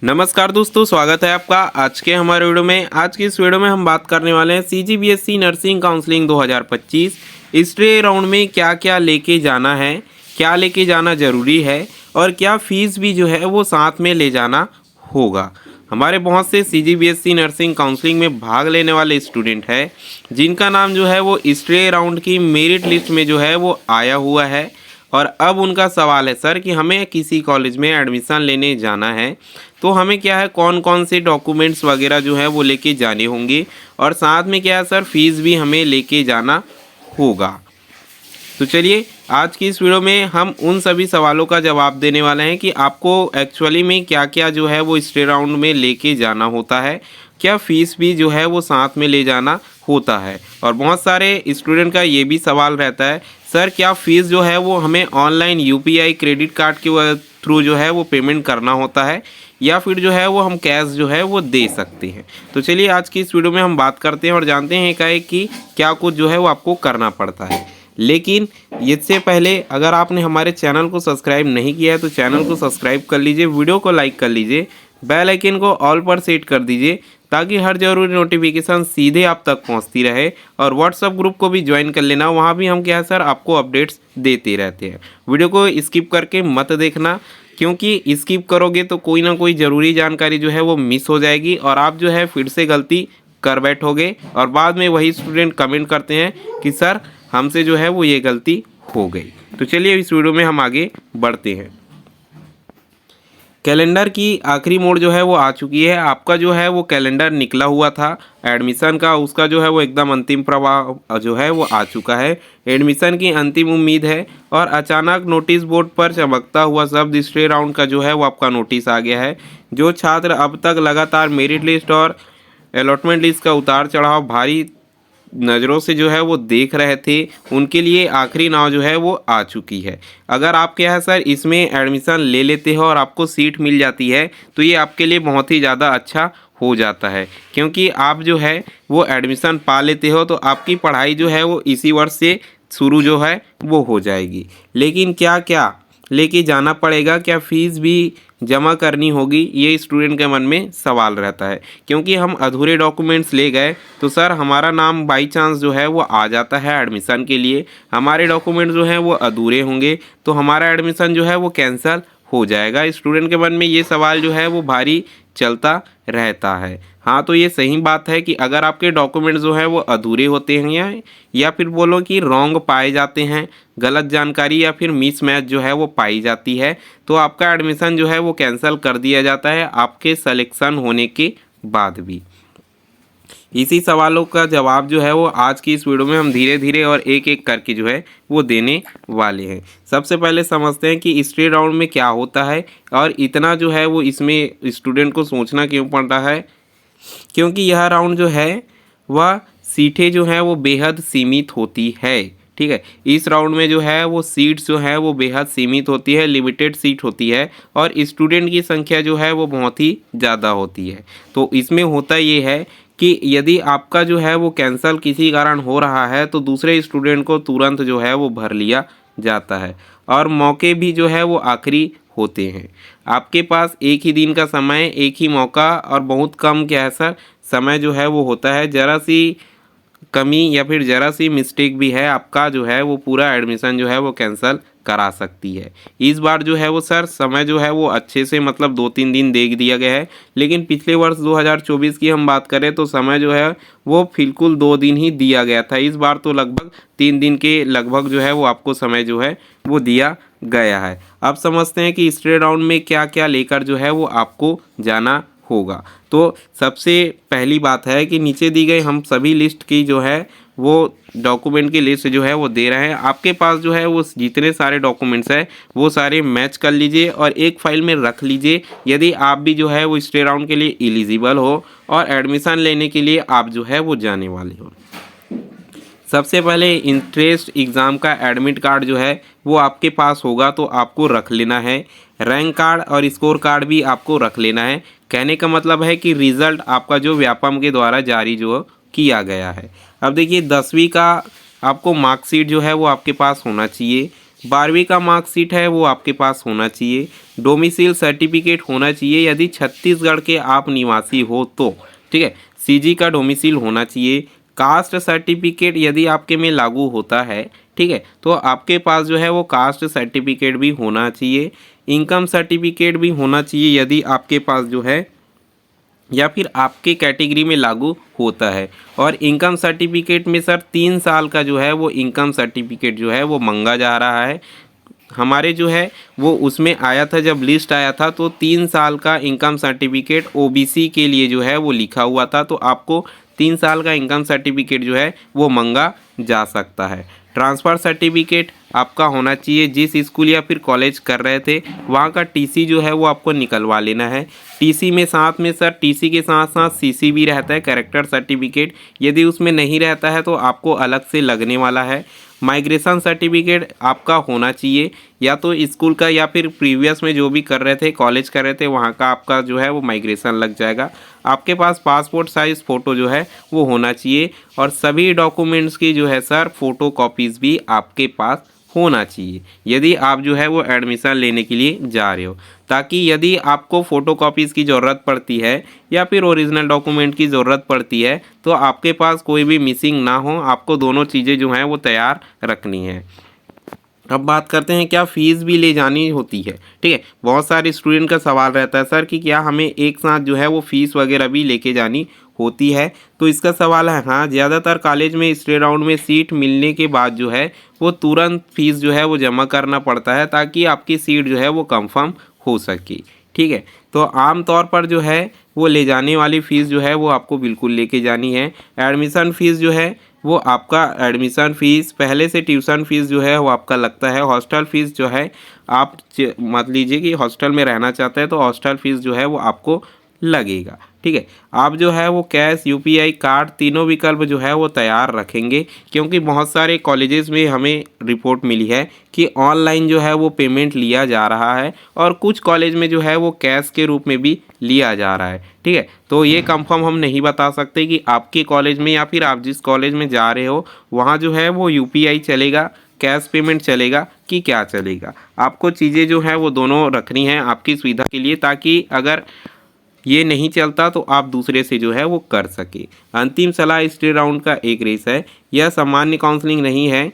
नमस्कार दोस्तों, स्वागत है आपका आज के हमारे वीडियो में। आज की इस वीडियो में हम बात करने वाले हैं सीजीबीएसई नर्सिंग काउंसलिंग 2025 इस राउंड में क्या क्या लेके जाना है, क्या लेके जाना ज़रूरी है और क्या फ़ीस भी जो है वो साथ में ले जाना होगा। हमारे बहुत से सीजीबीएसई नर्सिंग काउंसलिंग में भाग लेने वाले स्टूडेंट हैं जिनका नाम जो है वो इस राउंड की मेरिट लिस्ट में जो है वो आया हुआ है और अब उनका सवाल है सर कि हमें किसी कॉलेज में एडमिशन लेने जाना है तो हमें क्या है कौन कौन से डॉक्यूमेंट्स वगैरह जो है वो लेके जाने होंगे और साथ में क्या है सर फीस भी हमें लेके जाना होगा। तो चलिए आज की इस वीडियो में हम उन सभी सवालों का जवाब देने वाले हैं कि आपको एक्चुअली में क्या क्या जो है वो इस राउंड में लेके जाना होता है, क्या फ़ीस भी जो है वो साथ में ले जाना होता है। और बहुत सारे स्टूडेंट का ये भी सवाल रहता है सर क्या फ़ीस जो है वो हमें ऑनलाइन यूपीआई क्रेडिट कार्ड के थ्रू जो है वो पेमेंट करना होता है या फिर जो है वो हम कैश जो है वो दे सकते हैं। तो चलिए आज की इस वीडियो में हम बात करते हैं और जानते हैं कि क्या कुछ जो है वो आपको करना पड़ता है। लेकिन इससे पहले अगर आपने हमारे चैनल को सब्सक्राइब नहीं किया है तो चैनल को सब्सक्राइब कर लीजिए, वीडियो को लाइक कर लीजिए, बेल आइकन को ऑल पर सेट कर दीजिए ताकि हर ज़रूरी नोटिफिकेशन सीधे आप तक पहुंचती रहे। और व्हाट्सअप ग्रुप को भी ज्वाइन कर लेना, वहां भी हम क्या है सर आपको अपडेट्स देते रहते हैं। वीडियो को स्किप करके मत देखना क्योंकि स्किप करोगे तो कोई ना कोई ज़रूरी जानकारी जो है वो मिस हो जाएगी और आप जो है फिर से गलती कर बैठोगे और बाद में वही स्टूडेंट कमेंट करते हैं कि सर हमसे जो है वो ये गलती हो गई। तो चलिए इस वीडियो में हम आगे बढ़ते हैं। कैलेंडर की आखिरी मोड़ जो है वो आ चुकी है। आपका जो है वो कैलेंडर निकला हुआ था एडमिशन का, उसका जो है वो एकदम अंतिम प्रवाह जो है वो आ चुका है। एडमिशन की अंतिम उम्मीद है और अचानक नोटिस बोर्ड पर चमकता हुआ शब्द इस राउंड का जो है वो आपका नोटिस आ गया है। जो छात्र अब तक लगातार मेरिट लिस्ट और अलॉटमेंट लिस्ट का उतार चढ़ाव भारी नज़रों से जो है वो देख रहे थे उनके लिए आखिरी नाव जो है वो आ चुकी है। अगर आप क्या है सर इसमें एडमिशन ले लेते हो और आपको सीट मिल जाती है तो ये आपके लिए बहुत ही ज़्यादा अच्छा हो जाता है क्योंकि आप जो है वो एडमिशन पा लेते हो तो आपकी पढ़ाई जो है वो इसी वर्ष से शुरू जो है वो हो जाएगी। लेकिन क्या क्या लेके जाना पड़ेगा, क्या फ़ीस भी जमा करनी होगी, ये स्टूडेंट के मन में सवाल रहता है क्योंकि हम अधूरे डॉक्यूमेंट्स ले गए तो सर हमारा नाम बाई चांस जो है वो आ जाता है एडमिशन के लिए, हमारे डॉक्यूमेंट्स जो हैं वो अधूरे होंगे तो हमारा एडमिशन जो है वो कैंसिल हो जाएगा। स्टूडेंट के मन में ये सवाल जो है वो भारी चलता रहता है। हाँ तो ये सही बात है कि अगर आपके डॉक्यूमेंट्स जो है वो अधूरे होते हैं या फिर बोलो कि रॉन्ग पाए जाते हैं, गलत जानकारी या फिर मिसमैच जो है वो पाई जाती है तो आपका एडमिशन जो है वो कैंसिल कर दिया जाता है आपके सिलेक्शन होने के बाद भी। इसी सवालों का जवाब जो है वो आज की इस वीडियो में हम धीरे धीरे और एक एक करके जो है वो देने वाले हैं। सबसे पहले समझते हैं कि इस राउंड में क्या होता है और इतना जो है वो इसमें स्टूडेंट को सोचना क्यों पड़ रहा है, क्योंकि यह राउंड जो है वह सीटें जो हैं वो बेहद सीमित होती है। ठीक है, इस राउंड में जो है वो सीट्स जो है वो बेहद सीमित होती है, लिमिटेड सीट होती है और स्टूडेंट की संख्या जो है वो बहुत ही ज़्यादा होती है। तो इसमें होता ये है कि यदि आपका जो है वो कैंसिल किसी कारण हो रहा है तो दूसरे स्टूडेंट को तुरंत जो है वो भर लिया जाता है और मौके भी जो है वो आखिरी होते हैं। आपके पास एक ही दिन का समय, एक ही मौका और बहुत कम क्या है सर समय जो है वो होता है। ज़रा सी कमी या फिर ज़रा सी मिस्टेक भी है आपका जो है वो पूरा एडमिशन जो है वो कैंसिल करा सकती है। इस बार जो है वो सर समय जो है वो अच्छे से मतलब 2-3 दिन दे दिया गया है, लेकिन पिछले वर्ष 2024 की हम बात करें तो समय जो है वो बिल्कुल 2 दिन ही दिया गया था। इस बार तो लगभग 3 दिन के लगभग जो है वो आपको समय जो है वो दिया गया है। अब समझते हैं कि इस राउंड में क्या क्या लेकर जो है वो आपको जाना होगा। तो सबसे पहली बात है कि नीचे दी गई हम सभी लिस्ट की जो है वो डॉक्यूमेंट की लिस्ट जो है वो दे रहे हैं। आपके पास जो है वो जितने सारे डॉक्यूमेंट्स हैं वो सारे मैच कर लीजिए और एक फाइल में रख लीजिए यदि आप भी जो है वो इस राउंड के लिए एलिजिबल हो और एडमिशन लेने के लिए आप जो है वो जाने वाले हो। सबसे पहले इंट्रेंस एग्ज़ाम का एडमिट कार्ड जो है वो आपके पास होगा तो आपको रख लेना है। रैंक कार्ड और स्कोर कार्ड भी आपको रख लेना है। कहने का मतलब है कि रिज़ल्ट आपका जो व्यापम के द्वारा जारी जो किया गया है। अब देखिए 10वीं का आपको मार्कशीट जो है वो आपके पास होना चाहिए। 12वीं का मार्कशीट है वो आपके पास होना चाहिए। डोमिसाइल सर्टिफिकेट होना चाहिए यदि छत्तीसगढ़ के आप निवासी हो तो, ठीक है। सीजी का डोमिसाइल होना चाहिए। कास्ट सर्टिफिकेट यदि आपके में लागू होता है, ठीक है, तो आपके पास जो है वो कास्ट सर्टिफिकेट भी होना चाहिए। इनकम सर्टिफिकेट भी होना चाहिए यदि आपके पास जो है या फिर आपके कैटेगरी में लागू होता है। और इनकम सर्टिफिकेट में सर 3 साल का जो है वो इनकम सर्टिफिकेट जो है वो मांगा जा रहा है। हमारे जो है वो उसमें आया था, जब लिस्ट आया था तो 3 साल का इनकम सर्टिफिकेट ओबीसी के लिए जो है वो लिखा हुआ था, तो आपको 3 साल का इनकम सर्टिफिकेट जो है वो मांगा जा सकता है। ट्रांसफ़र सर्टिफिकेट आपका होना चाहिए। जिस स्कूल या फिर कॉलेज कर रहे थे वहाँ का टीसी जो है वो आपको निकलवा लेना है। टीसी में साथ में सर टीसी के साथ साथ सीसी भी रहता है, कैरेक्टर सर्टिफिकेट। यदि उसमें नहीं रहता है तो आपको अलग से लगने वाला है। माइग्रेशन सर्टिफिकेट आपका होना चाहिए, या तो स्कूल का या फिर प्रीवियस में जो भी कर रहे थे, कॉलेज कर रहे थे, वहाँ का आपका जो है वो माइग्रेशन लग जाएगा। आपके पास पासपोर्ट साइज़ फ़ोटो जो है वो होना चाहिए, और सभी डॉक्यूमेंट्स की जो है सर फ़ोटो कॉपीज़ भी आपके पास होना चाहिए यदि आप जो है वो एडमिशन लेने के लिए जा रहे हो, ताकि यदि आपको फ़ोटो कॉपीज़ की ज़रूरत पड़ती है या फिर ओरिजिनल डॉक्यूमेंट की ज़रूरत पड़ती है तो आपके पास कोई भी मिसिंग ना हो। आपको दोनों चीज़ें जो हैं वो तैयार रखनी है। अब बात करते हैं क्या फ़ीस भी ले जानी होती है, ठीक है। बहुत सारे स्टूडेंट का सवाल रहता है सर कि क्या हमें एक साथ जो है वो फ़ीस वगैरह भी लेके जानी होती है, तो इसका सवाल है हाँ। ज़्यादातर कॉलेज में स्टे राउंड में सीट मिलने के बाद जो है वो तुरंत फ़ीस जो है वो जमा करना पड़ता है, ताकि आपकी सीट जो है वो कंफर्म हो सके, ठीक है। तो आम तौर पर जो है वो ले जाने वाली फ़ीस जो है वो आपको बिल्कुल लेके जानी है। एडमिशन फ़ीस जो है वो आपका एडमिशन फ़ीस पहले से ट्यूशन फ़ीस जो है वो आपका लगता है। हॉस्टल फ़ीस जो है आप मान लीजिए कि हॉस्टल में रहना चाहते हैं तो हॉस्टल फ़ीस जो है वो आपको लगेगा, ठीक है। आप जो है वो कैश, यूपीआई, कार्ड तीनों विकल्प जो है वो तैयार रखेंगे, क्योंकि बहुत सारे कॉलेजेस में हमें रिपोर्ट मिली है कि ऑनलाइन जो है वो पेमेंट लिया जा रहा है, और कुछ कॉलेज में जो है वो कैश के रूप में भी लिया जा रहा है, ठीक है। तो ये कंफर्म हम नहीं बता सकते कि आपके कॉलेज में या फिर आप जिस कॉलेज में जा रहे हो वहाँ जो है वो यूपीआई चलेगा, कैश पेमेंट चलेगा कि क्या चलेगा। आपको चीज़ें जो है वो दोनों रखनी है आपकी सुविधा के लिए, ताकि अगर ये नहीं चलता तो आप दूसरे से जो है वो कर सके। अंतिम सलाह स्टे राउंड का एक रेस है, यह सामान्य काउंसलिंग नहीं है,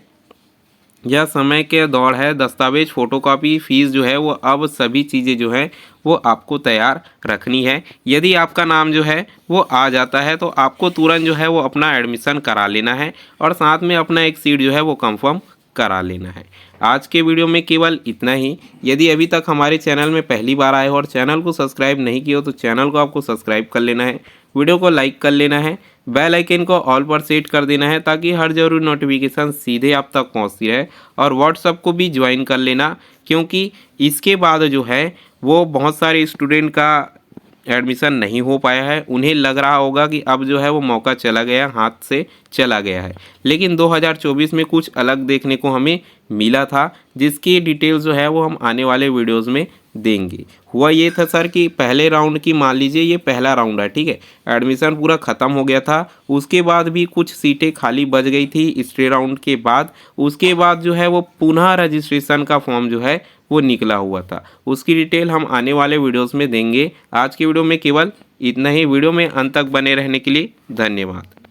यह समय के दौड़ है। दस्तावेज, फोटोकॉपी, फीस जो है वो अब सभी चीज़ें जो है वो आपको तैयार रखनी है। यदि आपका नाम जो है वो आ जाता है तो आपको तुरंत जो है वो अपना एडमिशन करा लेना है, और साथ में अपना एक सीट जो है वो कंफर्म करा लेना है। आज के वीडियो में केवल इतना ही। यदि अभी तक हमारे चैनल में पहली बार आए हो और चैनल को सब्सक्राइब नहीं किया हो तो चैनल को आपको सब्सक्राइब कर लेना है, वीडियो को लाइक कर लेना है, बेल आइकन को ऑल पर सेट कर देना है, ताकि हर जरूरी नोटिफिकेशन सीधे आप तक पहुंचती रहे। और व्हाट्सएप को भी ज्वाइन कर लेना, क्योंकि इसके बाद जो है वो बहुत सारे स्टूडेंट का एडमिशन नहीं हो पाया है। उन्हें लग रहा होगा कि अब जो है वो मौका चला गया, हाथ से चला गया है, लेकिन 2024 में कुछ अलग देखने को हमें मिला था, जिसकी डिटेल्स जो है वो हम आने वाले वीडियोस में देंगे। हुआ ये था सर कि पहले राउंड की, मान लीजिए ये पहला राउंड है, ठीक है, एडमिशन पूरा ख़त्म हो गया था, उसके बाद भी कुछ सीटें खाली बच गई थी स्टे राउंड के बाद। उसके बाद जो है वो पुनः रजिस्ट्रेशन का फॉर्म जो है वो निकला हुआ था, उसकी डिटेल हम आने वाले वीडियोस में देंगे। आज की वीडियो में केवल इतना ही। वीडियो में अंत तक बने रहने के लिए धन्यवाद।